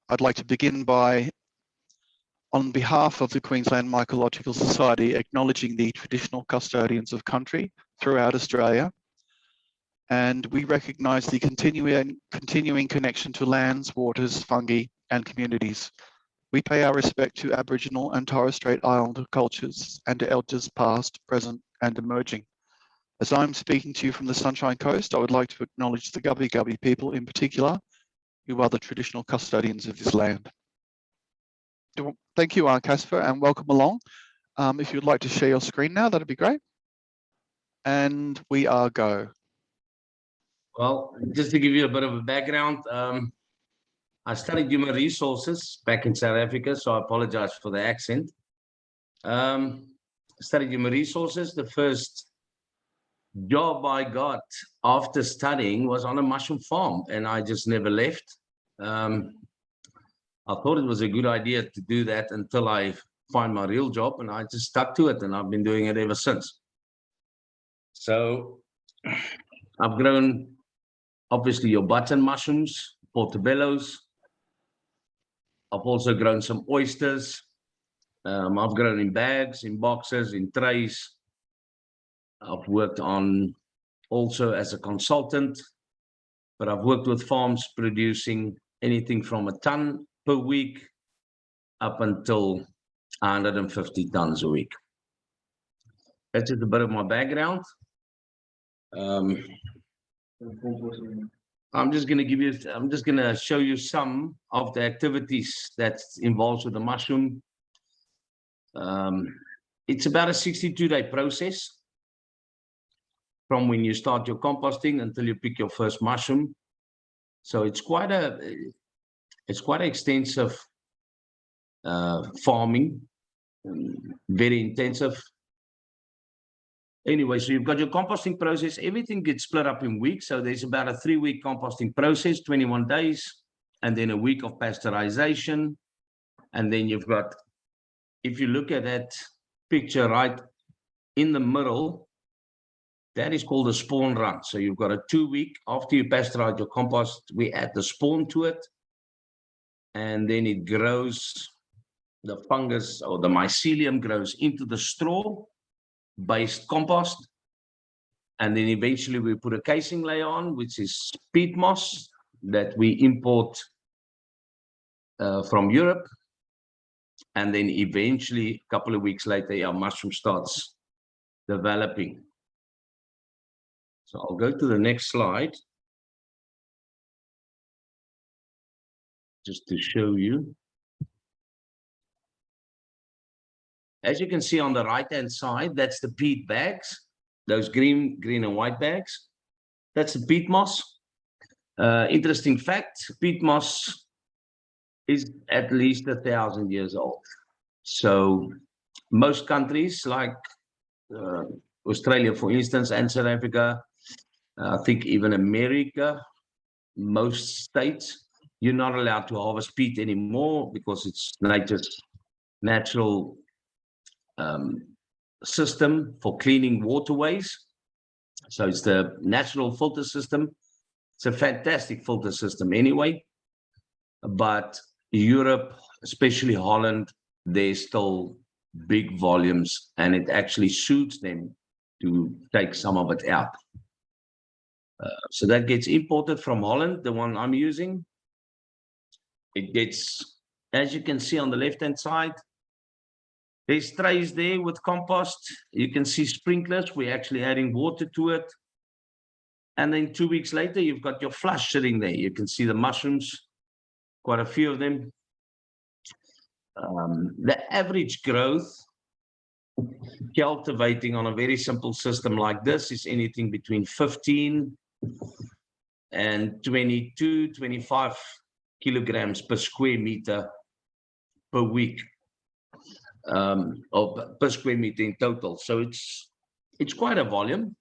I'd like to begin by, on behalf of the Queensland Mycological Society, acknowledging the traditional custodians of country throughout Australia. And we recognise the continuing connection to lands, waters, fungi, and communities. We pay our respect to Aboriginal and Torres Strait Islander cultures and to elders past, present, and emerging. As I'm speaking to you from the Sunshine Coast, I would like to acknowledge the Gubbi Gubbi people in particular, who are the traditional custodians of this land. Thank you, Casper, and welcome along. If you'd like to share your screen now, that'd be great. And we are go. Well, just to give you a bit of a background, I studied human resources back in South Africa, so I apologize for the accent. Studied human resources. The first job I got after studying was on a mushroom farm, and I just never left. I thought it was a good idea to do that until I find my real job, and I just stuck to it, and I've been doing it ever since. So I've grown, obviously, your button mushrooms, portobellos. I've also grown some oysters. I've grown in bags, in boxes, in trays. I've worked on also as a consultant, but I've worked with farms producing anything from a ton per week up until 150 tons a week. That's just a bit of my background. I'm just going to show you some of the activities that's involved with the mushroom. It's about a 62-day process from when you start your composting until you pick your first mushroom. So it's quite extensive farming, very intensive. Anyway, so you've got your composting process. Everything gets split up in weeks. So there's about a 3-week composting process, 21 days, and then a week of pasteurization. And then you've got, if you look at that picture right in the middle, that is called a spawn run. So you've got a 2-week after you pasteurize your compost, we add the spawn to it, and then it grows, the fungus or the mycelium grows into the straw-based compost. And then eventually we put a casing layer on, which is peat moss that we import from Europe. And then eventually, a couple of weeks later, our mushroom starts developing. So I'll go to the next slide, just to show you. As you can see on the right-hand side, that's the peat bags, those green and white bags. That's the peat moss. Interesting fact, peat moss is at least 1,000 years old. So most countries like Australia, for instance, and South Africa, I think even America, most states, you're not allowed to harvest peat anymore because it's nature's natural system for cleaning waterways. So it's the natural filter system. It's a fantastic filter system anyway. But Europe, especially Holland, there's still big volumes, and it actually suits them to take some of it out. So that gets imported from Holland, the one I'm using. It gets, as you can see on the left-hand side, there's trays there with compost. You can see sprinklers. We're actually adding water to it. And then 2 weeks later, you've got your flush sitting there. You can see the mushrooms, quite a few of them. The average growth, cultivating on a very simple system like this, is anything between 15 and 22, 25 kilograms per square meter per week, or per square meter in total. So it's quite a volume.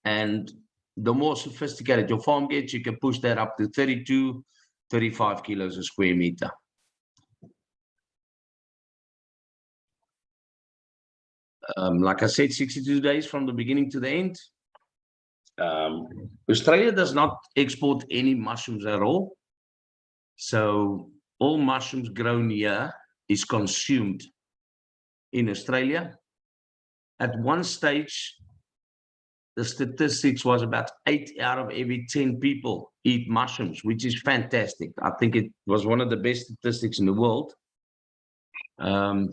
And the more sophisticated your farm gets, you can push that up to 32, 35 kilos a square meter. Like I said, 62 days from the beginning to the end. Australia does not export any mushrooms at all. So all mushrooms grown here is consumed in Australia. At one stage, the statistics was about 8 out of every 10 people eat mushrooms, which is fantastic. I think it was one of the best statistics in the world, or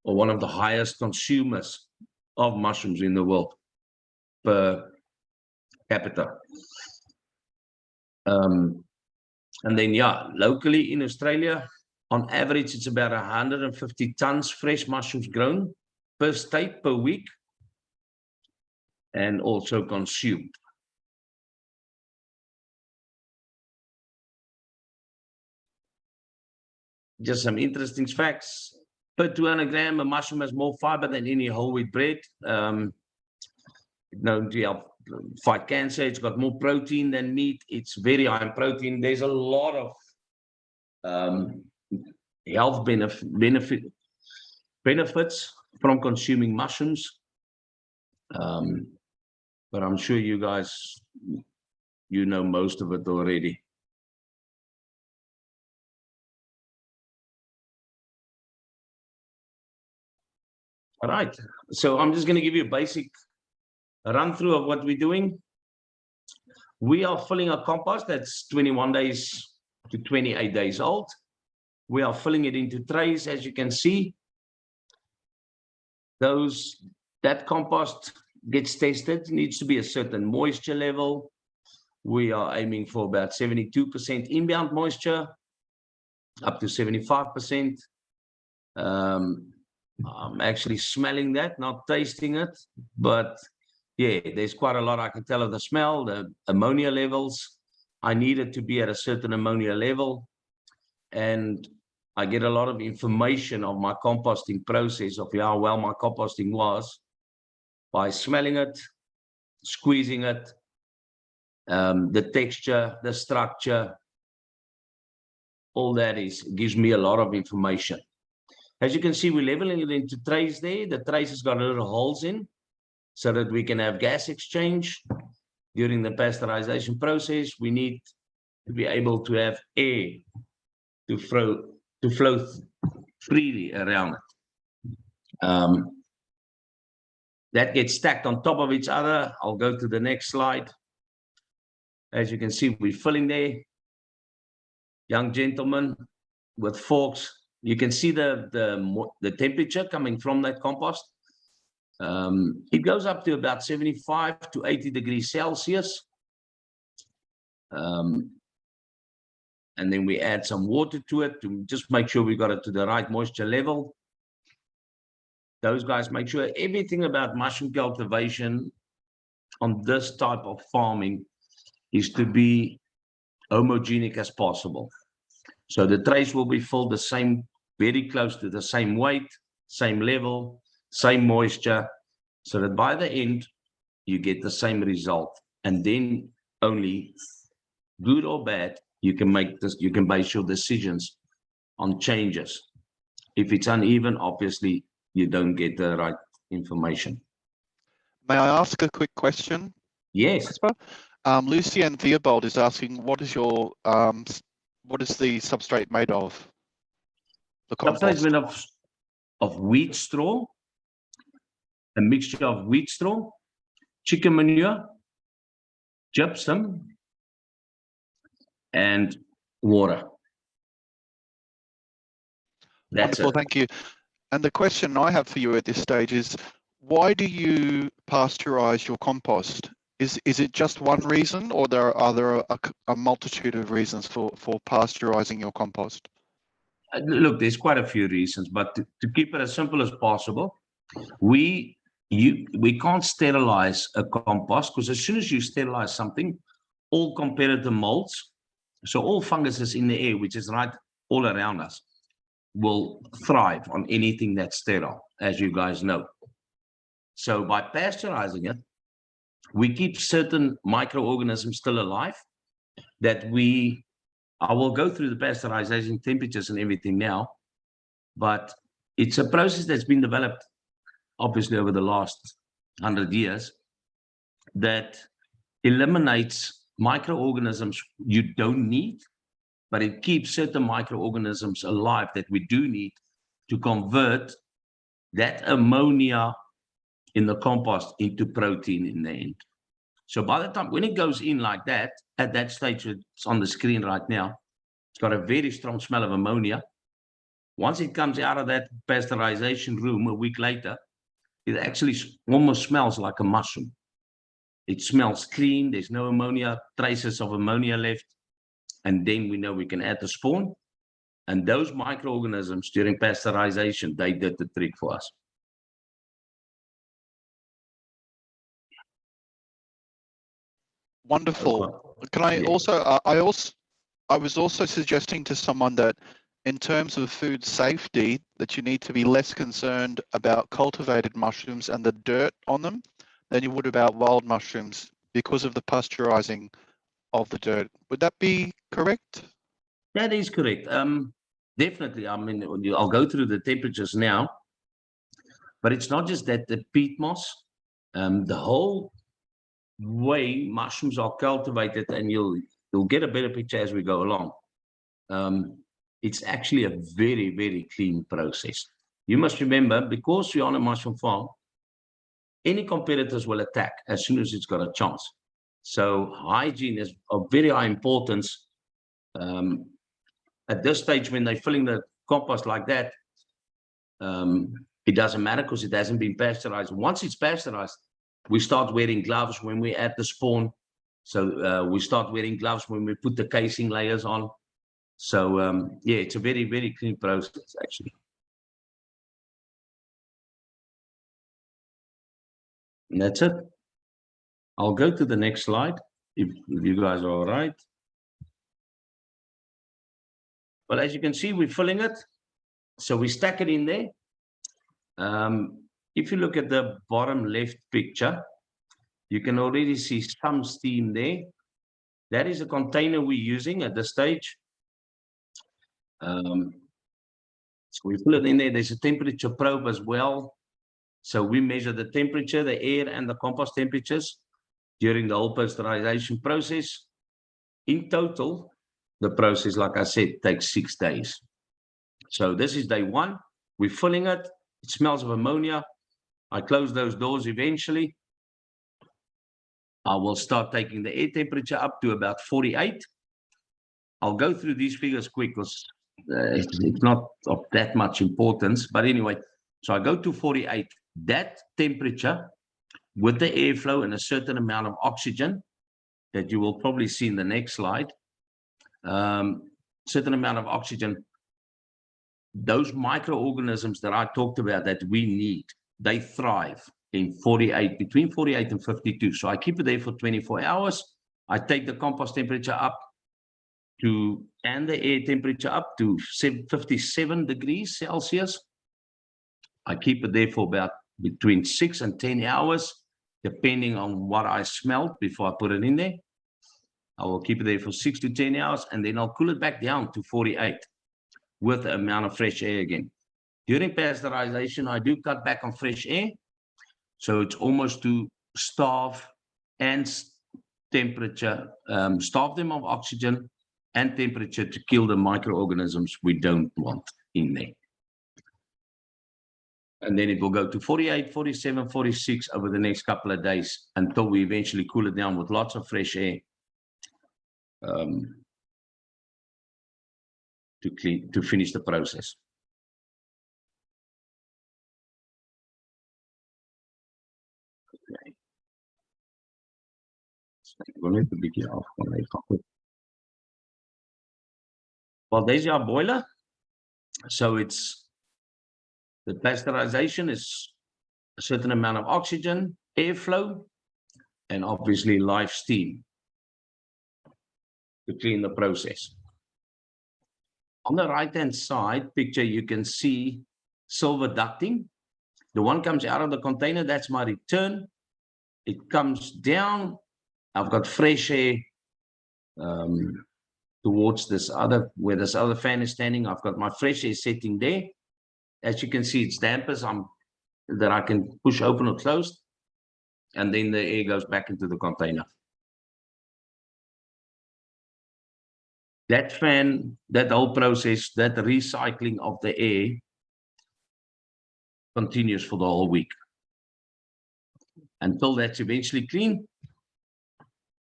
one of the highest consumers of mushrooms in the world per capita. And then, yeah, locally in Australia, on average, it's about 150 tons fresh mushrooms grown per state per week, and also consumed. Just some interesting facts. Per 200 gram, a mushroom has more fiber than any whole wheat bread. Known to help fight cancer. It's got more protein than meat. It's very high in protein. There's a lot of health benefits from consuming mushrooms. But I'm sure you guys, you know most of it already. All right, so I'm just going to give you a basic run through of what we're doing. We are filling a compost that's 21 days to 28 days old. We are filling it into trays, as you can see. That compost gets tested, needs to be a certain moisture level. We are aiming for about 72% inbound moisture, up to 75%. I'm actually smelling that, not tasting it, but yeah, there's quite a lot I can tell of the smell, the ammonia levels. I need it to be at a certain ammonia level, and I get a lot of information of my composting process, of how well my composting was, by smelling it, squeezing it, the texture, the structure, all that gives me a lot of information. As you can see, we're leveling it into trays there. The trays has got little holes in, so that we can have gas exchange. During the pasteurization process, we need to be able to have air to flow freely around it. That gets stacked on top of each other. I'll go to the next slide. As you can see, we're filling there. Young gentlemen with forks. You can see the temperature coming from that compost. It goes up to about 75 to 80 degrees Celsius. And then we add some water to it to just make sure we got it to the right moisture level. Those guys make sure everything about mushroom cultivation on this type of farming is to be homogenic as possible. So the trays will be filled the same, very close to the same weight, same level, same moisture, so that by the end you get the same result. And then only, good or bad, you can make this, you can base your decisions on changes. If it's uneven, obviously you don't get the right information. May I ask a quick question? Yes. Casper? Lucian Theobald is asking, what is your what is the substrate made of? The compost. Substrate is made of wheat straw, a mixture of wheat straw, chicken manure, gypsum, and water. That's Wonderful, it. thank you. And the question I have for you at this stage is, why do you pasteurize your compost? Is it just one reason, or are there a multitude of reasons for pasteurizing your compost? Look, there's quite a few reasons, but to keep it as simple as possible, we can't sterilize a compost, because as soon as you sterilize something, all competitor molds, so all funguses in the air, which is right all around us, will thrive on anything that's sterile, as you guys know. So by pasteurizing it, we keep certain microorganisms still alive that I will go through the pasteurization temperatures and everything now, but it's a process that's been developed obviously over the last 100 years that eliminates microorganisms you don't need but it keeps certain microorganisms alive that we do need to convert that ammonia in the compost into protein in the end. So by the time, when it goes in like that, at that stage, it's on the screen right now, it's got a very strong smell of ammonia. Once it comes out of that pasteurization room a week later, it actually almost smells like a mushroom. It smells clean. There's no ammonia, traces of ammonia left. And then we know we can add the spawn. And those microorganisms during pasteurization, they did the trick for us. Wonderful. Can I also, I was also suggesting to someone that in terms of food safety, that you need to be less concerned about cultivated mushrooms and the dirt on them than you would about wild mushrooms because of the pasteurizing of the dirt. Would that be correct? That is correct. Definitely. I mean, I'll go through the temperatures now, but it's not just that the peat moss, the whole way mushrooms are cultivated, and you'll get a better picture as we go along. It's actually a very, very clean process. You must remember, because you're on a mushroom farm, any competitors will attack as soon as it's got a chance. So hygiene is of very high importance. At this stage, when they're filling the compost like that, it doesn't matter because it hasn't been pasteurized. Once it's pasteurized, we start wearing gloves when we add the spawn. So we start wearing gloves when we put the casing layers on. So yeah, it's a very, very clean process, actually. And that's it. I'll go to the next slide, if you guys are all right. Well, as you can see, we're filling it. So we stack it in there. If you look at the bottom left picture, you can already see some steam there. That is a container we're using at this stage. So we fill it in there. There's a temperature probe as well. So we measure the temperature, the air and the compost temperatures during the whole pasteurization process. In total, the process, like I said, takes 6 days. So this is day 1. We're filling it. It smells of ammonia. I close those doors eventually. I will start taking the air temperature up to about 48. I'll go through these figures quick because it's not of that much importance. But anyway, so I go to 48. That temperature with the airflow and a certain amount of oxygen that you will probably see in the next slide, certain amount of oxygen, those microorganisms that I talked about that we need, they thrive in 48, between 48 and 52. So I keep it there for 24 hours. I take the compost temperature up to, and the air temperature up to 57 degrees Celsius. I keep it there for about between 6 and 10 hours, depending on what I smelled before I put it in there. I will keep it there for 6 to 10 hours, and then I'll cool it back down to 48 with the amount of fresh air again. During pasteurization, I do cut back on fresh air. So it's almost to starve and temperature, starve them of oxygen and temperature to kill the microorganisms we don't want in there. And then it will go to 48, 47, 46 over the next couple of days until we eventually cool it down with lots of fresh air to finish the process. Okay. Well, there's our boiler. So it's the pasteurization is a certain amount of oxygen, airflow, and obviously live steam to clean the process. On the right-hand side picture, you can see silver ducting. The one comes out of the container, that's my return. It comes down. I've got fresh air towards this other, where this other fan is standing. I've got my fresh air setting there. As you can see, it's dampers that I can push open or closed, and then the air goes back into the container. that fan, that whole process, that recycling of the air continues for the whole week until that's eventually clean.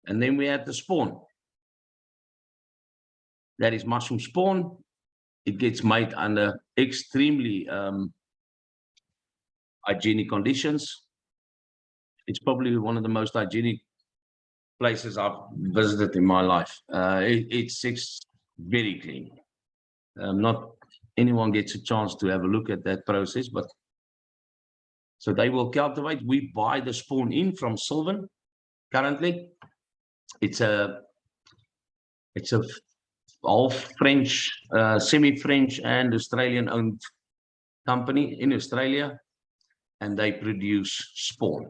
And then we add the spawn. That is mushroom spawn. It gets made under extremely hygienic conditions. It's probably one of the most hygienic places I've visited in my life. It's very clean. Not anyone gets a chance to have a look at that process, but so they will cultivate. We buy the spawn in from Sylvan currently. It's a all French, semi-French and Australian-owned company in Australia, and they produce spawn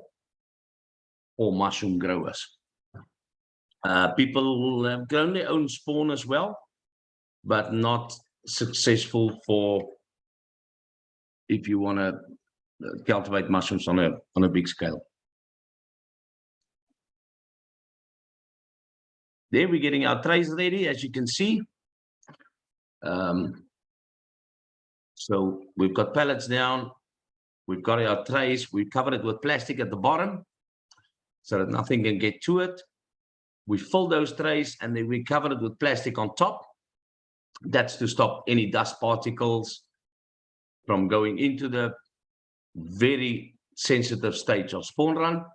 for mushroom growers. People have grown their own spawn as well, but not successful for if you want to cultivate mushrooms on a big scale. There we're getting our trays ready, as you can see. So we've got pallets down, we've got our trays, we covered it with plastic at the bottom so that nothing can get to it. We fill those trays and then we cover it with plastic on top. That's to stop any dust particles from going into the very sensitive stage of spawn run.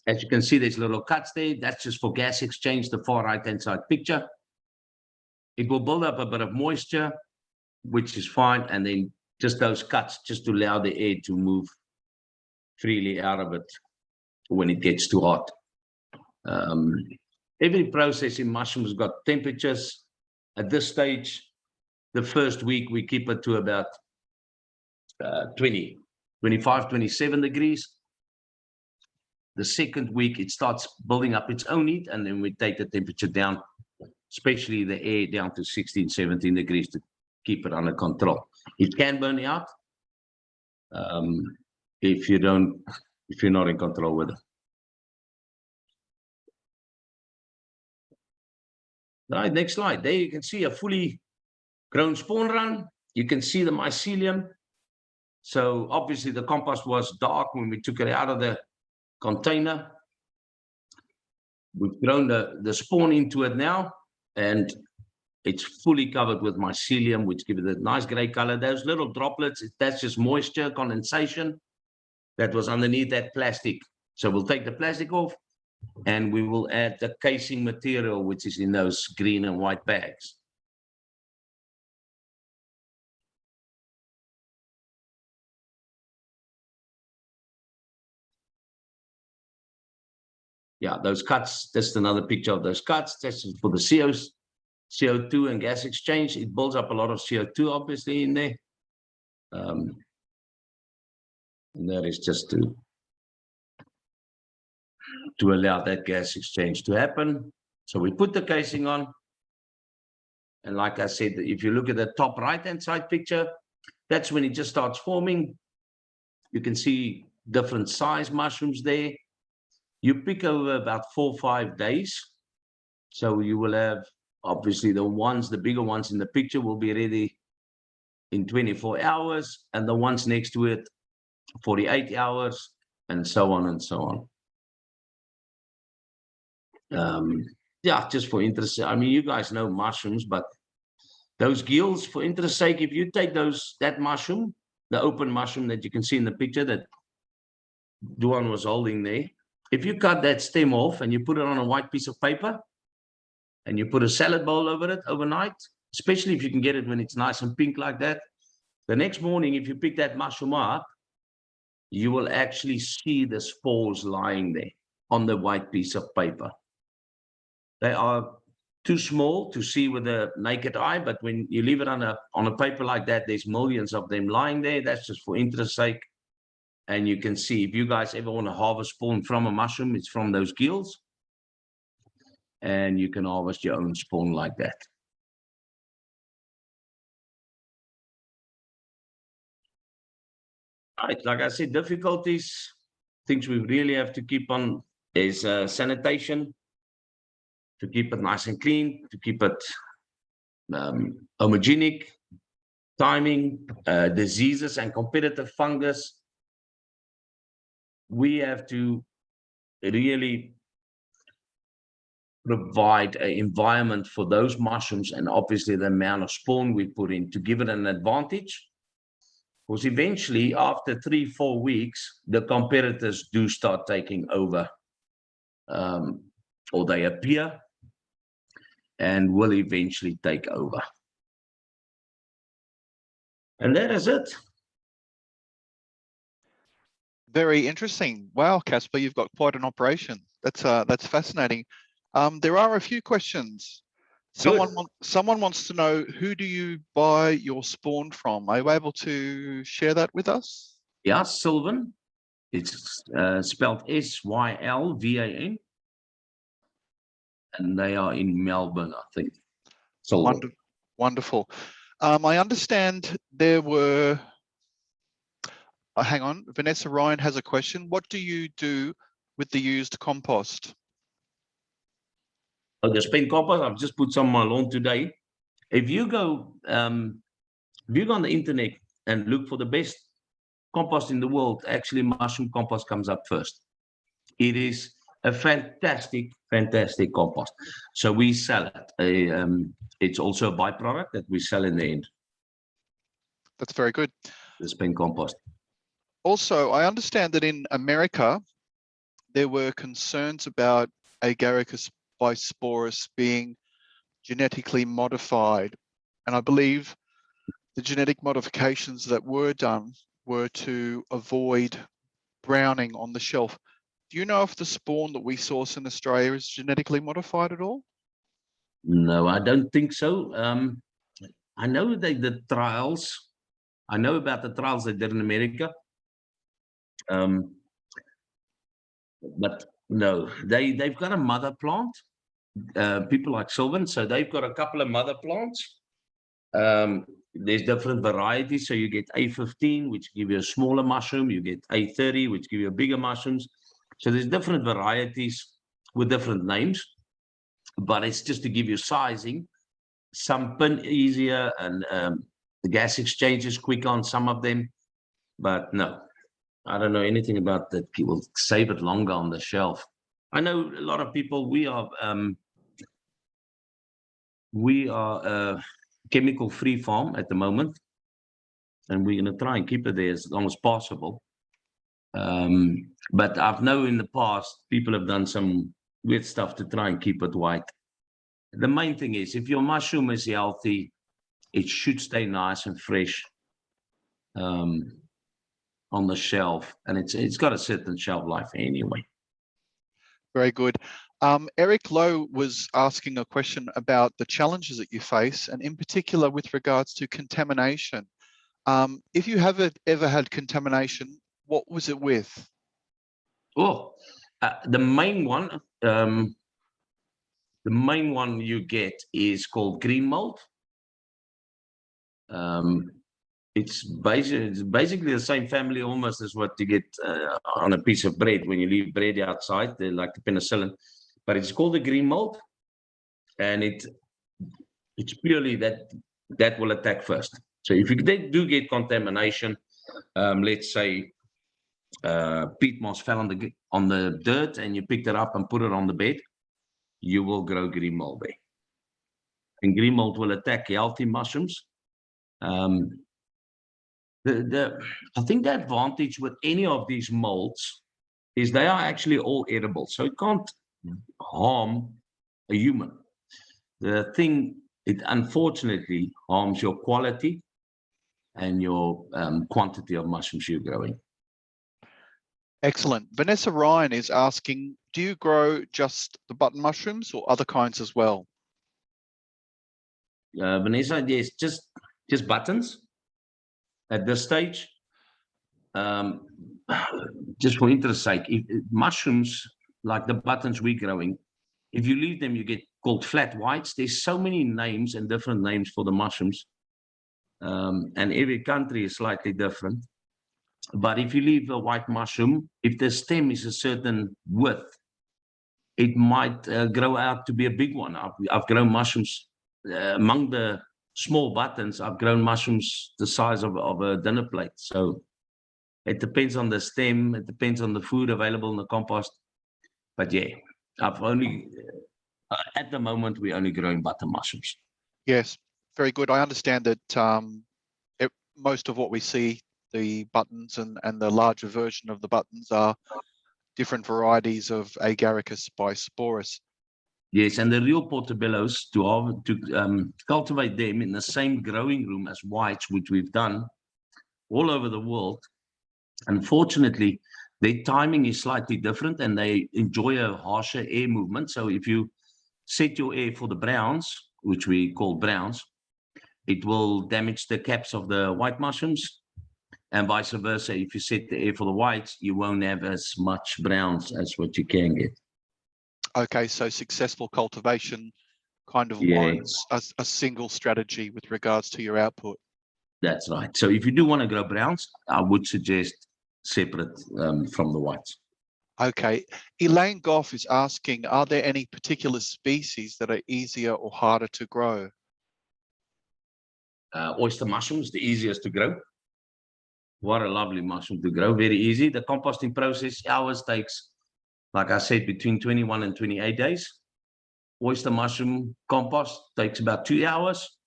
As you can see, there's little cuts there. That's just for gas exchange, the far right-hand side picture. It will build up a bit of moisture, which is fine. And then just those cuts, just to allow the air to move freely out of it when it gets too hot. Every process in mushrooms has got temperatures. At this stage, the first week, we keep it to about 25, 27 degrees. The second week, it starts building up its own heat, and then we take the temperature down, especially the air down to 16, 17 degrees to keep it under control. It can burn out if you're not in control with it. Right, next slide. There you can see a fully grown spawn run. You can see the mycelium. So obviously the compost was dark when we took it out of the container. We've grown the spawn into it now, and it's fully covered with mycelium, which gives it a nice gray color. Those little droplets, that's just moisture condensation that was underneath that plastic. So we'll take the plastic off and we will add the casing material, which is in those green and white bags. Yeah, those cuts, that's another picture of those cuts. That's for the CO2 and gas exchange. It builds up a lot of CO2, obviously, in there. And that is just to allow that gas exchange to happen. So we put the casing on. And like I said, if you look at the top right-hand side picture, that's when it just starts forming. You can see different size mushrooms there. You pick over about 4 or 5 days. So you will have, obviously, the bigger ones in the picture will be ready in 24 hours, and the ones next to it, 48 hours, and so on and so on. Yeah, just for interest. I mean, you guys know mushrooms, but those gills, for interest sake, if you take that mushroom, the open mushroom that you can see in the picture that Duan was holding there, if you cut that stem off and you put it on a white piece of paper and you put a salad bowl over it overnight, especially if you can get it when it's nice and pink like that, the next morning, if you pick that mushroom up, you will actually see the spores lying there on the white piece of paper. They are too small to see with the naked eye, but when you leave it on a paper like that, there's millions of them lying there. That's just for interest sake. And you can see, if you guys ever want to harvest spawn from a mushroom, it's from those gills. And you can harvest your own spawn like that. Right, like I said, difficulties, things we really have to keep on is sanitation. to keep it nice and clean, to keep it homogenic, timing, diseases and competitive fungus. We have to really provide an environment for those mushrooms, and obviously the amount of spawn we put in to give it an advantage. Because eventually, after 3-4 weeks, the competitors do start taking over, or they appear and will eventually take over. And that is it. Very interesting. Wow, Casper, you've got quite an operation. That's fascinating. There are a few questions. Someone wants to know, who do you buy your spawn from? Are you able to share that with us? Yeah, Sylvan. It's spelled Sylvan, and they are in Melbourne, I think. Sylvan. Wonderful. I understand there were. Hang on, Vanessa Ryan has a question. What do you do with the used compost? Oh, the spent compost, I've just put some on my lawn today. If you go on the internet and look for the best compost in the world, actually mushroom compost comes up first. It is a fantastic compost. So we sell it. It's also a byproduct that we sell in the end. That's very good. The spent compost. Also, I understand that in America, there were concerns about Agaricus bisporus being genetically modified. And I believe the genetic modifications that were done were to avoid browning on the shelf. Do you know if the spawn that we source in Australia is genetically modified at all? No, I don't think so. I know they did trials. I know about the trials they did in America. But no, they've got a mother plant. People like Sylvan, so they've got a couple of mother plants. There's different varieties. So you get A15, which give you a smaller mushroom. You get A30, which give you bigger mushrooms. So there's different varieties with different names, but it's just to give you sizing. Some pin easier, and the gas exchange is quick on some of them. But no, I don't know anything about that. People save it longer on the shelf. I know a lot of people. We are a chemical-free farm at the moment, and we're going to try and keep it there as long as possible. But I've known in the past people have done some weird stuff to try and keep it white. The main thing is, if your mushroom is healthy, it should stay nice and fresh on the shelf, and it's got a certain shelf life anyway. Very good. Eric Lowe was asking a question about the challenges that you face, and in particular with regards to contamination. If you have ever had contamination, what was it with? Oh, the main one you get is called green mold. It's basically the same family almost as what you get on a piece of bread when you leave bread outside. They're like the penicillin, but it's called the green mold, and it's purely that will attack first. So if you do get contamination, let's say peat moss fell on the dirt and you picked it up and put it on the bed, you will grow green mold there. And green mold will attack healthy mushrooms. I think the advantage with any of these molds is they are actually all edible, so it can't harm a human. The thing, it unfortunately harms your quality and your quantity of mushrooms you're growing. Excellent. Vanessa Ryan is asking, do you grow just the button mushrooms or other kinds as well? Vanessa, yes, just buttons at this stage. Just for interest sake, mushrooms like the buttons we're growing, if you leave them, you get called flat whites. There's so many names and different names for the mushrooms, and every country is slightly different. But if you leave a white mushroom, if the stem is a certain width, it might grow out to be a big one. I've grown mushrooms among the small buttons. I've grown mushrooms the size of a dinner plate. So it depends on the stem. It depends on the food available in the compost. But yeah, I've only at the moment we're only growing button mushrooms. Yes, very good. I understand that most of what we see, the buttons and the larger version of the buttons, are different varieties of Agaricus bisporus. Yes, and the real portobellos, to cultivate them in the same growing room as whites, which we've done all over the world, unfortunately, their timing is slightly different and they enjoy a harsher air movement. So if you set your air for the browns, which we call browns, it will damage the caps of the white mushrooms, and vice versa. If you set the air for the whites, you won't have as much browns as what you can get. Okay, so successful cultivation kind of warrants a single strategy with regards to your output. That's right. So if you do want to grow browns, I would suggest separate from the whites. Okay, Elaine Goff is asking, are there any particular species that are easier or harder to grow? Oyster mushrooms, the easiest to grow. What a lovely mushroom to grow, very easy. The composting process, ours takes, like I said, between 21 and 28 days. Oyster mushroom compost takes about 2 hours.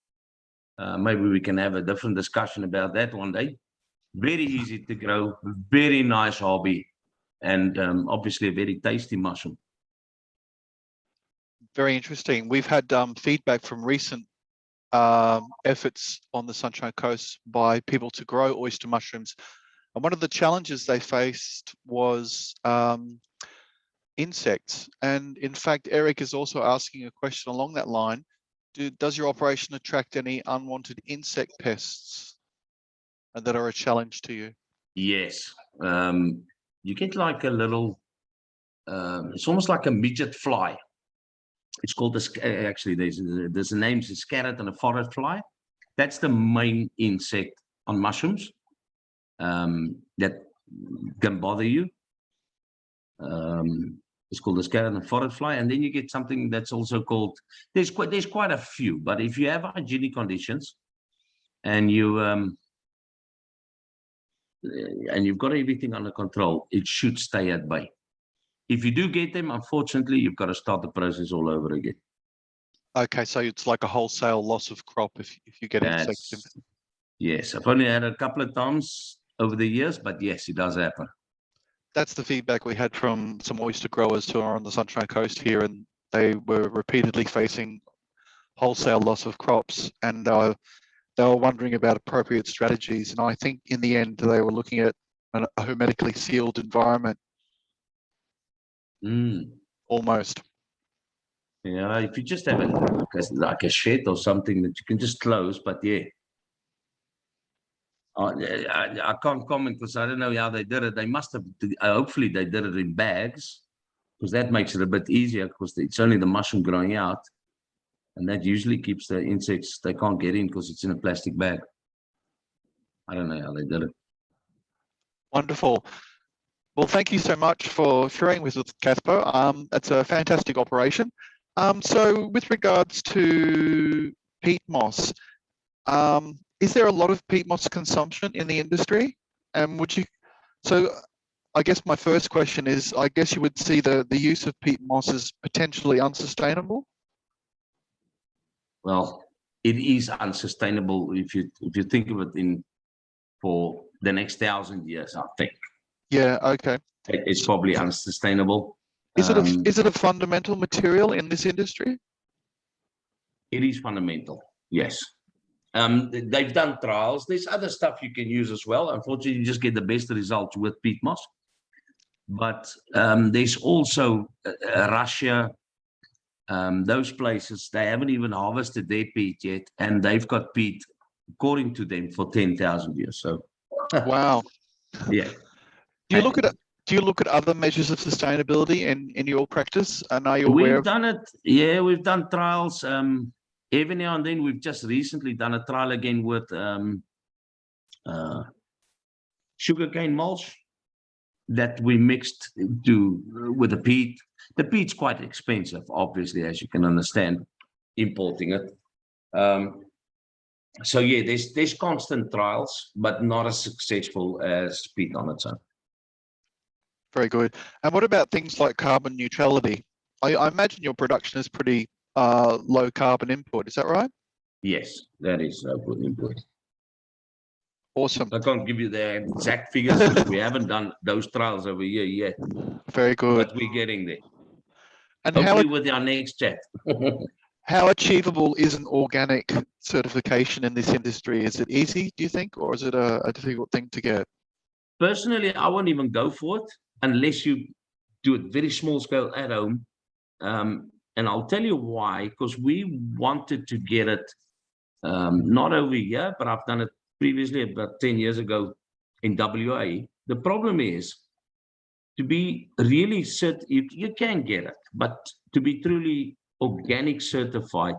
Maybe we can have a different discussion about that one day. Very easy to grow, very nice hobby, and obviously a very tasty mushroom. Very interesting. We've had feedback from recent efforts on the Sunshine Coast by people to grow oyster mushrooms. And one of the challenges they faced was insects. And in fact, Eric is also asking a question along that line. Does your operation attract any unwanted insect pests that are a challenge to you? Yes. You get like a little, it's almost like a midget fly. It's called actually there's a name, it's a scarlet and a forest fly. That's the main insect on mushrooms that can bother you. It's called the scarlet and forest fly, and then you get something that's also called. There's quite a few, but if you have hygienic conditions, and you've got everything under control, it should stay at bay. If you do get them, unfortunately, you've got to start the process all over again. Okay, so it's like a wholesale loss of crop if you get insects in. Yes, I've only had a couple of times over the years, but yes, it does happen. That's the feedback we had from some oyster growers who are on the Sunshine Coast here, and they were repeatedly facing wholesale loss of crops, and they were wondering about appropriate strategies. And I think in the end, they were looking at a hermetically sealed environment. Almost. Yeah, if you just have like a shed or something that you can just close, but yeah. I can't comment because I don't know how they did it. They must have, hopefully they did it in bags, because that makes it a bit easier, because it's only the mushroom growing out. And that usually keeps the insects, they can't get in because it's in a plastic bag. I don't know how they did it. Wonderful. Well, thank you so much for sharing with us, Casper. That's a fantastic operation. So with regards to peat moss, is there a lot of peat moss consumption in the industry? And so I guess my first question is, I guess you would see the use of peat moss as potentially unsustainable? Well, it is unsustainable if you think of it for the next 1,000 years, I think. Yeah, okay. It's probably unsustainable. Is it a fundamental material in this industry? It is fundamental, yes. They've done trials. There's other stuff you can use as well. Unfortunately, you just get the best results with peat moss. But there's also Russia, those places, they haven't even harvested their peat yet, and they've got peat, according to them, for 10,000 years. So, wow. Yeah. Do you look at other measures of sustainability in your practice? And are you aware We've done it. Yeah, we've done trials. Every now and then, we've just recently done a trial again with sugarcane mulch that we mixed with the peat. The peat's quite expensive, obviously, as you can understand, importing it. So yeah, there's constant trials, but not as successful as peat on its own. Very good. And what about things like carbon neutrality? I imagine your production is pretty low carbon input. Is that right? Yes, that is a good input. Awesome. I can't give you the exact figures because we haven't done those trials over here yet. Very good. But we're getting there. And hopefully with our next chat. how achievable is an organic certification in this industry? Is it easy, do you think, or is it a difficult thing to get? Personally, I won't even go for it unless you do it very small scale at home. And I'll tell you why, because we wanted to get it not over here, but I've done it previously about 10 years ago in WA. The problem is to be really you can get it, but to be truly organic certified,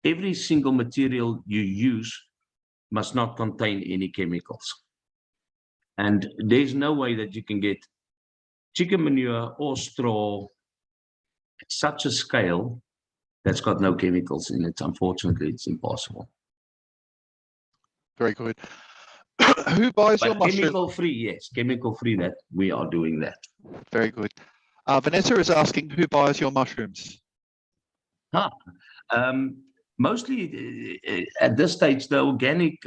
every single material you use must not contain any chemicals. And there's no way that you can get chicken manure or straw at such a scale that's got no chemicals in it. Unfortunately, it's impossible. Very good. Who buys your mushrooms? Chemical free, yes, chemical free, that we are doing that. Very good. Vanessa is asking, who buys your mushrooms? Mostly at this stage, the organic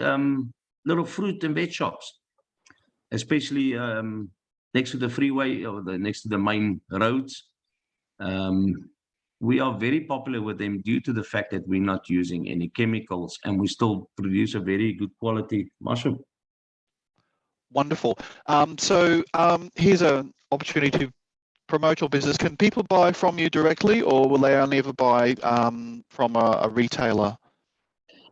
little fruit and veg shops, especially next to the freeway or next to the main roads. We are very popular with them due to the fact that we're not using any chemicals and we still produce a very good quality mushroom. Wonderful. Here's an opportunity to promote your business. Can people buy from you directly, or will they only ever buy from a retailer?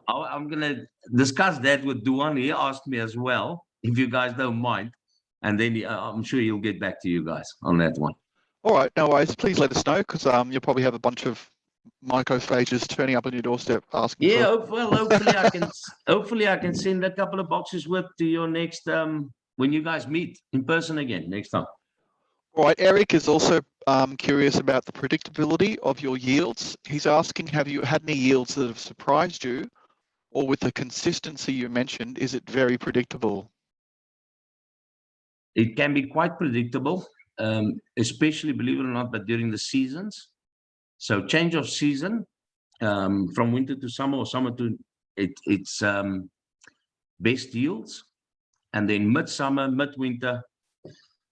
I'm going to discuss that with Duan. He asked me as well, if you guys don't mind. And then I'm sure he'll get back to you guys on that one. All right, no worries. Please let us know, because you'll probably have a bunch of mycophages turning up on your doorstep asking. Yeah, hopefully I can send a couple of boxes with to your next when you guys meet in person again next time. All right, Eric is also curious about the predictability of your yields. He's asking, have you had any yields that have surprised you, or with the consistency you mentioned, is it very predictable? It can be quite predictable, especially, believe it or not, but during the seasons. So change of season from winter to summer or summer to it's best yields, and then midsummer, midwinter,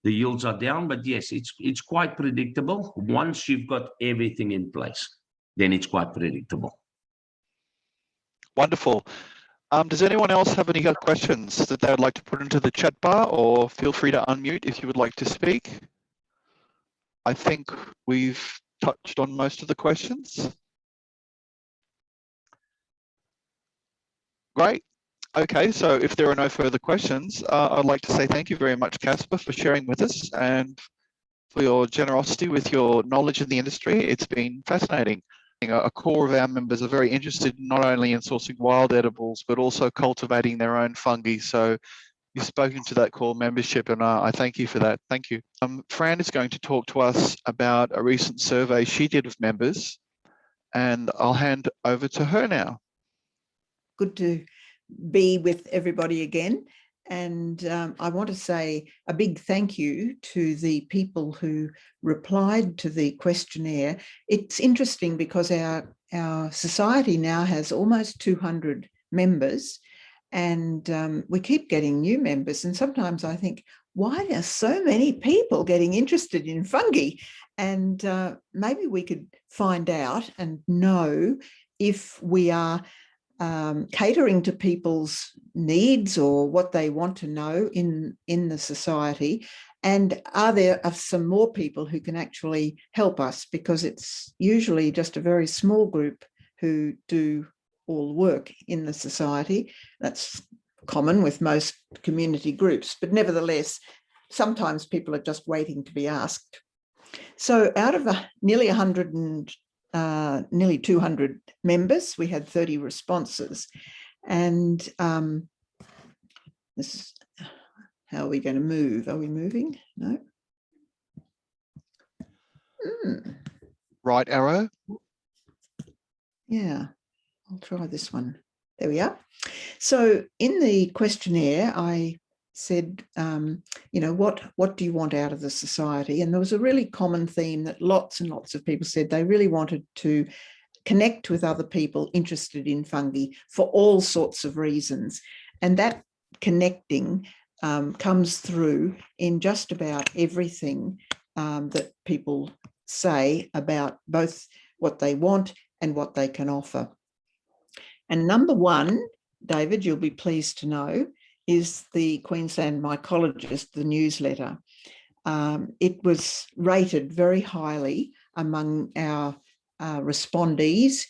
the yields are down. But yes, it's quite predictable. Once you've got everything in place, then it's quite predictable. Wonderful. Does anyone else have any other questions that they would like to put into the chat bar, or feel free to unmute if you would like to speak? I think we've touched on most of the questions. Great. Okay, so if there are no further questions, I'd like to say thank you very much, Casper, for sharing with us and for your generosity with your knowledge in the industry. It's been fascinating. A core of our members are very interested not only in sourcing wild edibles, but also cultivating their own fungi. So you've spoken to that core membership, and I thank you for that. Thank you. Fran is going to talk to us about a recent survey she did of members, and I'll hand over to her now. Good to be with everybody again. And I want to say a big thank you to the people who replied to the questionnaire. It's interesting because our society now has almost 200 members, and we keep getting new members. And sometimes I think, why are so many people getting interested in fungi? And maybe we could find out and know if we are catering to people's needs or what they want to know in the society, and are there some more people who can actually help us, because it's usually just a very small group who do all the work in the society. That's common with most community groups, but nevertheless sometimes people are just waiting to be asked. So out of nearly 200 members, we had 30 responses. And this is how are we going to move? Are we moving? No. Right arrow. Yeah, I'll try this one. There we are. So in the questionnaire, I said, you know, what do you want out of the society? And there was a really common theme that lots and lots of people said they really wanted to connect with other people interested in fungi for all sorts of reasons. And that connecting comes through in just about everything that people say about both what they want and what they can offer. And number one, David, you'll be pleased to know, is the Queensland Mycologist, the newsletter. It was rated very highly among our respondees,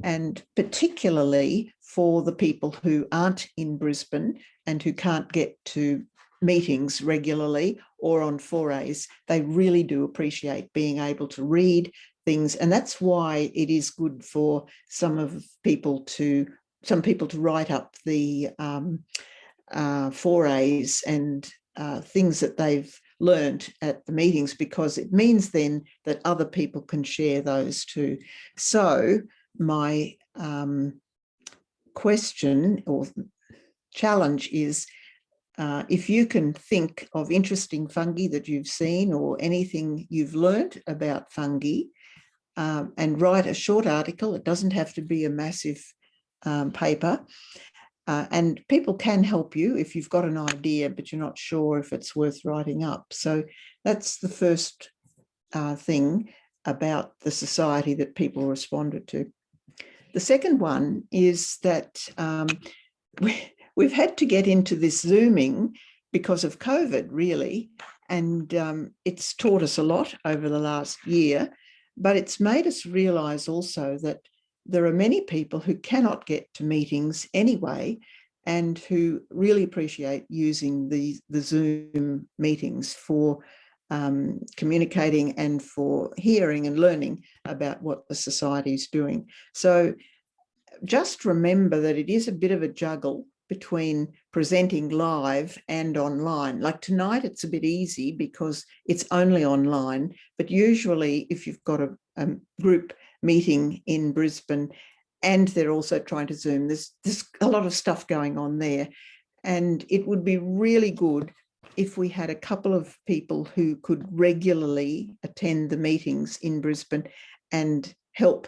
and particularly for the people who aren't in Brisbane and who can't get to meetings regularly or on forays. They really do appreciate being able to read things, and that's why it is good for some people to write up the forays and things that they've learned at the meetings, because it means then that other people can share those too. So my question or challenge is, if you can think of interesting fungi that you've seen or anything you've learned about fungi, and write a short article. It doesn't have to be a massive paper. And people can help you if you've got an idea, but you're not sure if it's worth writing up. So that's the first thing about the society that people responded to. The second one is that we've had to get into this Zooming because of COVID, really, and it's taught us a lot over the last year, but it's made us realise also that there are many people who cannot get to meetings anyway and who really appreciate using the Zoom meetings for communicating and for hearing and learning about what the society is doing. So just remember that it is a bit of a juggle between presenting live and online. Like tonight, it's a bit easy because it's only online, but usually if you've got a group meeting in Brisbane and they're also trying to Zoom, there's a lot of stuff going on there. And it would be really good if we had a couple of people who could regularly attend the meetings in Brisbane and help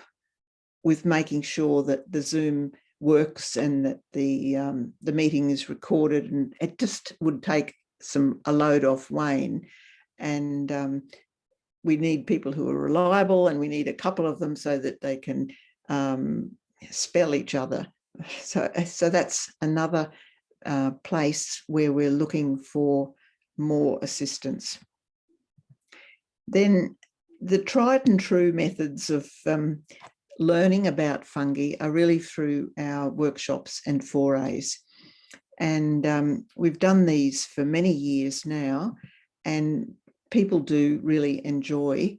with making sure that the Zoom works and that the meeting is recorded, and it just would take a load off Wayne. And we need people who are reliable, and we need a couple of them so that they can spell each other. So that's another place where we're looking for more assistance. Then the tried and true methods of learning about fungi are really through our workshops and forays. And we've done these for many years now, and people do really enjoy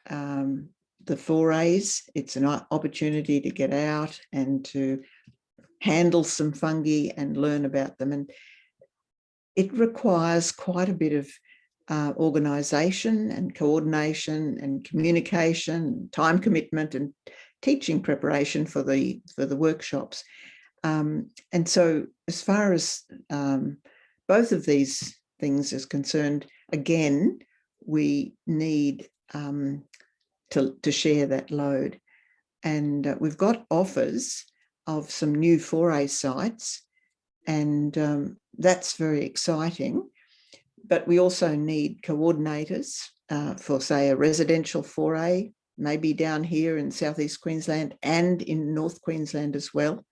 the forays. It's an opportunity to get out and to handle some fungi and learn about them. And it requires quite a bit of organisation and coordination and communication, time commitment and teaching preparation for the workshops. And so as far as both of these things is concerned, again, we need to share that load. And we've got offers of some new foray sites, and that's very exciting. But we also need coordinators for, say, a residential foray, maybe down here in Southeast Queensland and in North Queensland as well.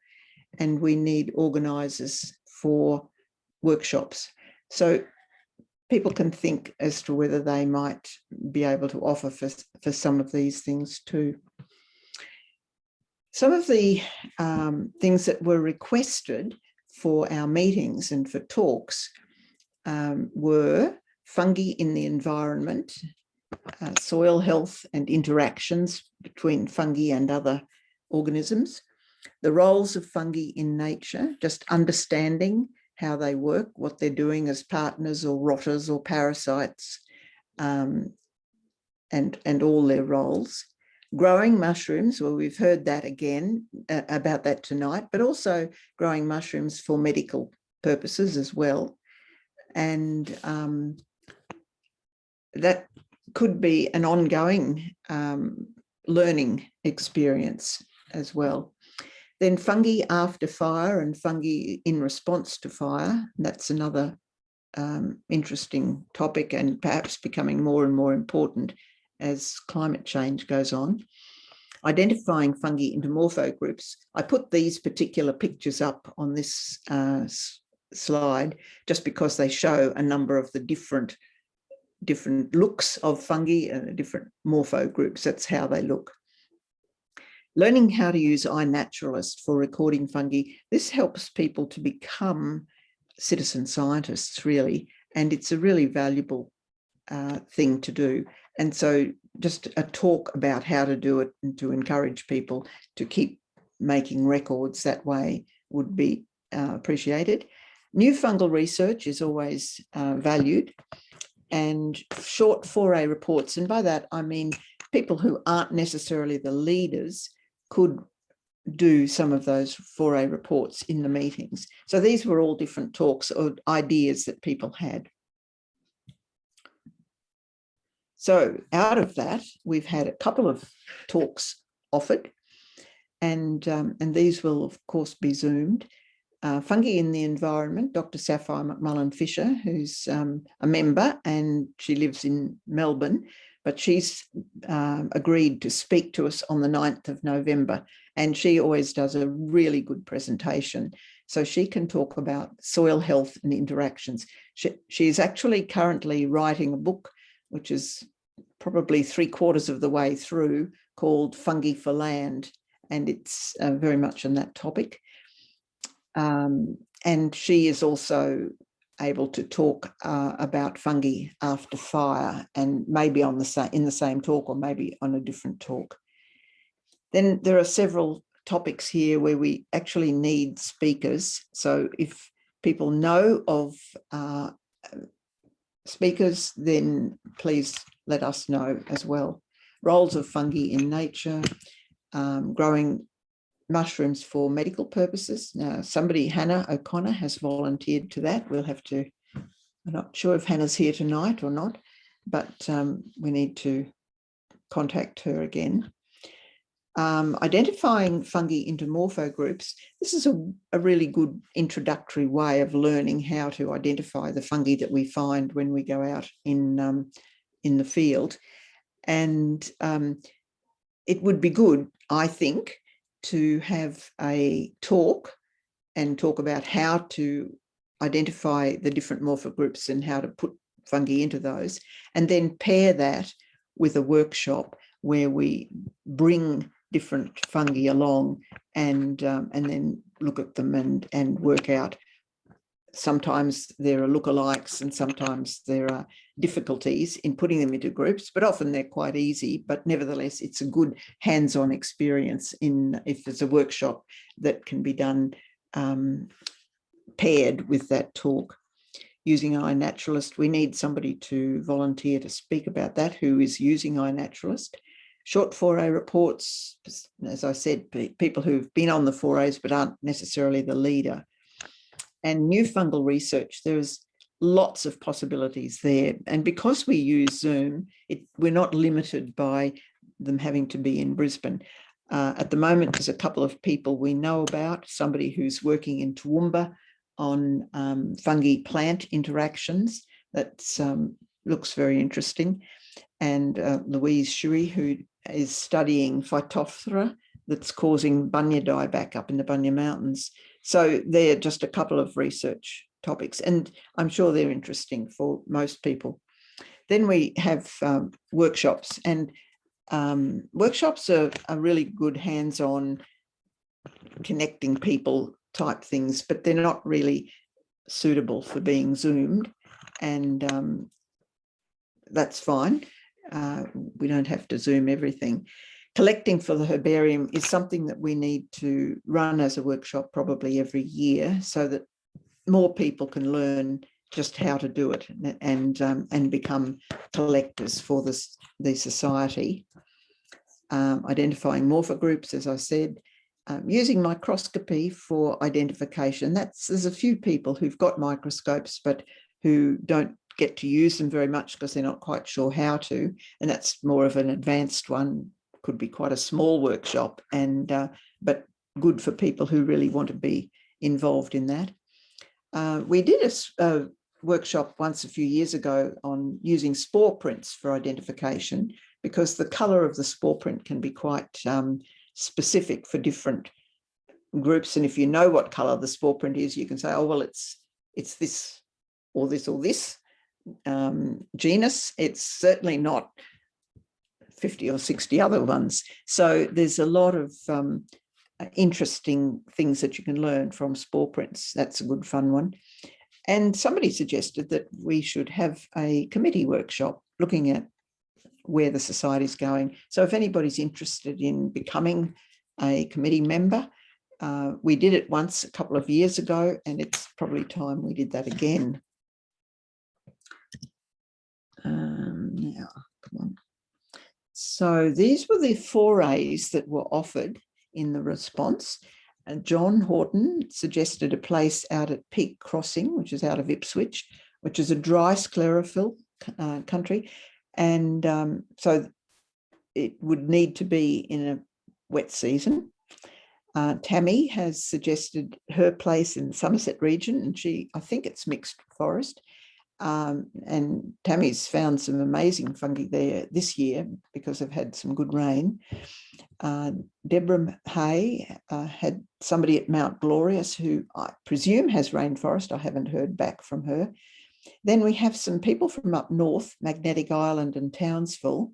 And we need organisers for workshops. So people can think as to whether they might be able to offer for some of these things too. Some of the things that were requested for our meetings and for talks were fungi in the environment, soil health and interactions between fungi and other organisms, the roles of fungi in nature, just understanding how they work, what they're doing as partners or rotters or parasites, and all their roles. Growing mushrooms, well, we've heard that again about that tonight, but also growing mushrooms for medical purposes as well. And that could be an ongoing learning experience as well. Then fungi after fire and fungi in response to fire. That's another interesting topic, and perhaps becoming more and more important as climate change goes on. Identifying fungi into morphogroups. I put these particular pictures up on this slide just because they show a number of the different looks of fungi and different morphogroups. That's how they look. Learning how to use iNaturalist for recording fungi. This helps people to become citizen scientists, really, and it's a really valuable thing to do. And so just a talk about how to do it and to encourage people to keep making records that way would be appreciated. New fungal research is always valued, and short foray reports. And by that, I mean people who aren't necessarily the leaders could do some of those foray reports in the meetings. So these were all different talks or ideas that people had. So out of that, we've had a couple of talks offered, and these will, of course, be Zoomed. Fungi in the environment, Dr. Sapphire McMullen-Fisher, who's a member, and she lives in Melbourne, but she's agreed to speak to us on the 9th of November, and she always does a really good presentation. So she can talk about soil health and interactions. She's actually currently writing a book, which is probably 3/4 of the way through, called Fungi for Land, and it's very much on that topic. And she is also able to talk about fungi after fire, and maybe in the same talk, or maybe on a different talk. Then there are several topics here where we actually need speakers. So if people know of speakers, then please let us know as well. Roles of fungi in nature, growing mushrooms for medical purposes. Now, Hannah O'Connor, has volunteered to that. We'll have to, I'm not sure if Hannah's here tonight or not, but we need to contact her again. Identifying fungi into morphogroups. This is a really good introductory way of learning how to identify the fungi that we find when we go out in the field. And it would be good, I think, to have a talk and talk about how to identify the different morphogroups and how to put fungi into those, and then pair that with a workshop where we bring different fungi along and then look at them and work out. Sometimes there are lookalikes and sometimes there are difficulties in putting them into groups, but often they're quite easy. But nevertheless, it's a good hands-on experience if there's a workshop that can be done paired with that talk. Using iNaturalist, we need somebody to volunteer to speak about that who is using iNaturalist. Short foray reports, as I said, people who've been on the forays but aren't necessarily the leader. And new fungal research, there's lots of possibilities there. And because we use Zoom, we're not limited by them having to be in Brisbane. At the moment, there's a couple of people we know about, somebody who's working in Toowoomba on fungi-plant interactions. That looks very interesting. And Louise Shuey, who is studying Phytophthora that's causing bunya dieback up in the Bunya Mountains. So they're just a couple of research topics, and I'm sure they're interesting for most people. Then we have workshops, and workshops are really good hands-on connecting people type things, but they're not really suitable for being Zoomed, and that's fine. We don't have to Zoom everything. Collecting for the herbarium is something that we need to run as a workshop probably every year so that more people can learn just how to do it and become collectors for the society. Identifying morpher groups, as I said, using microscopy for identification. There's a few people who've got microscopes, but who don't get to use them very much because they're not quite sure how to. And that's more of an advanced one, could be quite a small workshop, but good for people who really want to be involved in that. We did a workshop once a few years ago on using spore prints for identification, because the colour of the spore print can be quite specific for different groups. And if you know what colour the spore print is, you can say, oh, well, it's this or this or this genus. It's certainly not 50 or 60 other ones. So there's a lot of interesting things that you can learn from spore prints. That's a good fun one. And somebody suggested that we should have a committee workshop looking at where the society is going. So if anybody's interested in becoming a committee member, we did it once a couple of years ago, and it's probably time we did that again. Now, come on. So these were the forays that were offered in the response. John Horton suggested a place out at Peak Crossing, which is out of Ipswich, which is a dry sclerophyll country. And so it would need to be in a wet season. Tammy has suggested her place in the Somerset region, and I think it's mixed forest. And Tammy's found some amazing fungi there this year because they've had some good rain. Deborah Hay had somebody at Mount Glorious who I presume has rainforest. I haven't heard back from her. Then we have some people from up north, Magnetic Island and Townsville,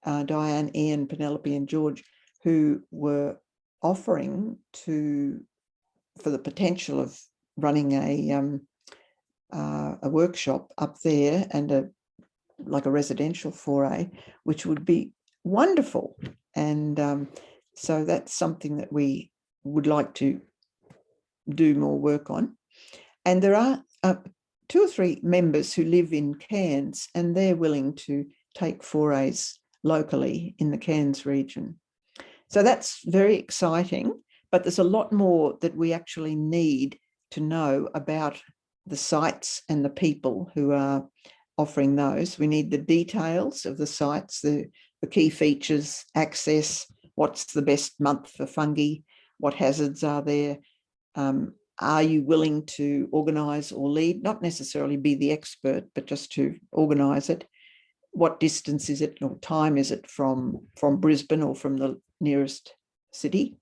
Diane, Ian, Penelope and George, who were offering for the potential of running a workshop up there and like a residential foray, which would be wonderful. And so that's something that we would like to do more work on. And there are 2 or 3 members who live in Cairns, and they're willing to take forays locally in the Cairns region. So that's very exciting, but there's a lot more that we actually need to know about the sites and the people who are offering those. We need the details of the sites, the key features, access, what's the best month for fungi, what hazards are there, are you willing to organise or lead, not necessarily be the expert, but just to organise it. What distance is it or time is it from Brisbane or from the nearest city?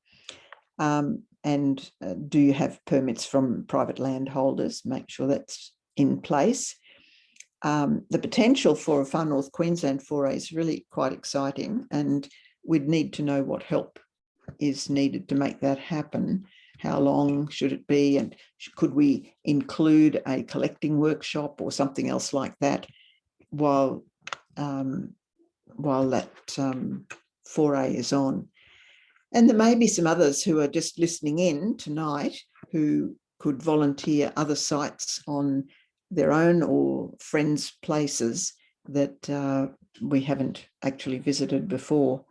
And do you have permits from private landholders? Make sure that's in place. The potential for a Far North Queensland foray is really quite exciting, and we'd need to know what help is needed to make that happen. How long should it be? And could we include a collecting workshop or something else like that while that foray is on? And there may be some others who are just listening in tonight who could volunteer other sites on their own or friends' places that we haven't actually visited before.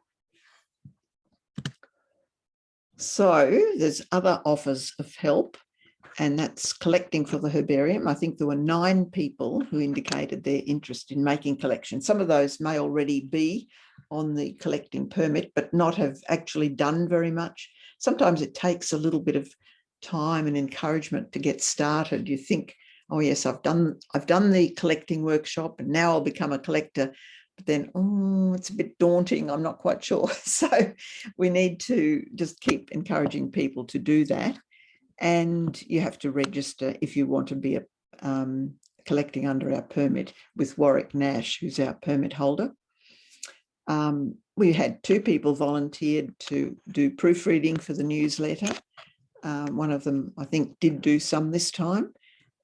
So there's other offers of help, and that's collecting for the herbarium. I think there were 9 people who indicated their interest in making collections. Some of those may already be on the collecting permit, but not have actually done very much. Sometimes it takes a little bit of time and encouragement to get started. You think, oh yes, I've done the collecting workshop and now I'll become a collector. But then, oh, it's a bit daunting. I'm not quite sure. So we need to just keep encouraging people to do that. And you have to register if you want to be collecting under our permit with Warwick Nash, who's our permit holder. We had 2 people volunteered to do proofreading for the newsletter. One of them, I think, did do some this time,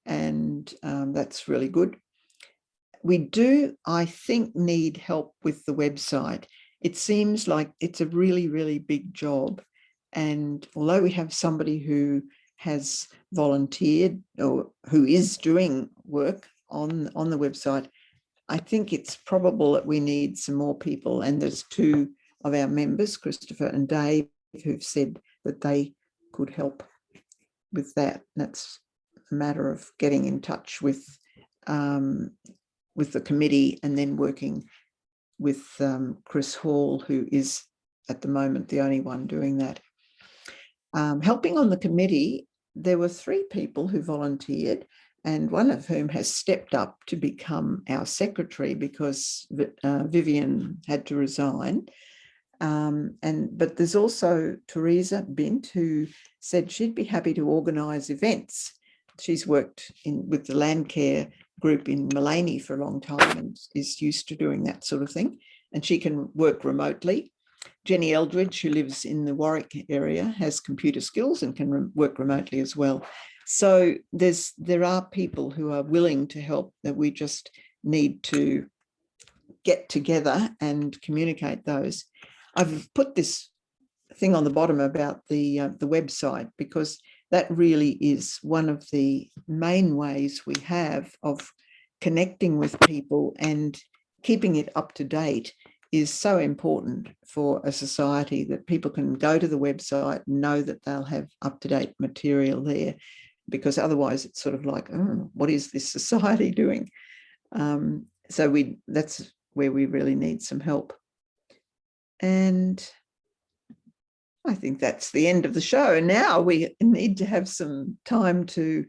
and that's really good. We do, I think, need help with the website. It seems like it's a really, really big job. And although we have somebody who has volunteered or who is doing work on the website. I think it's probable that we need some more people, and there's 2 of our members, Christopher and Dave, who've said that they could help with that. That's a matter of getting in touch with the committee and then working with Chris Hall, who is at the moment the only one doing that. Helping on the committee, there were 3 people who volunteered, and one of whom has stepped up to become our secretary because Vivian had to resign. But there's also Teresa Bint, who said she'd be happy to organise events. She's worked with the land care group in Mullaney for a long time and is used to doing that sort of thing, and she can work remotely. Jenny Eldridge, who lives in the Warwick area, has computer skills and can work remotely as well. So there are people who are willing to help, that we just need to get together and communicate those. I've put this thing on the bottom about the website, because that really is one of the main ways we have of connecting with people, and keeping it up to date is so important for a society, that people can go to the website and know that they'll have up-to-date material there, because otherwise it's sort of like, oh, what is this society doing? So that's where we really need some help. And I think that's the end of the show. And now we need to have some time to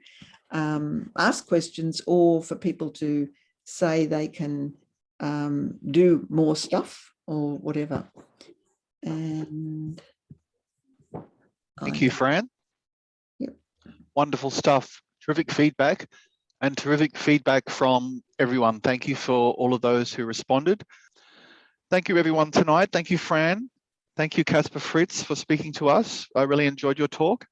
ask questions, or for people to say they can do more stuff or whatever. And thank you, Fran. Yep. Wonderful stuff. Terrific feedback, and terrific feedback from everyone. Thank you for all of those who responded. Thank you, everyone, tonight. Thank you, Fran. Thank you, Casper Fritz, for speaking to us. I really enjoyed your talk.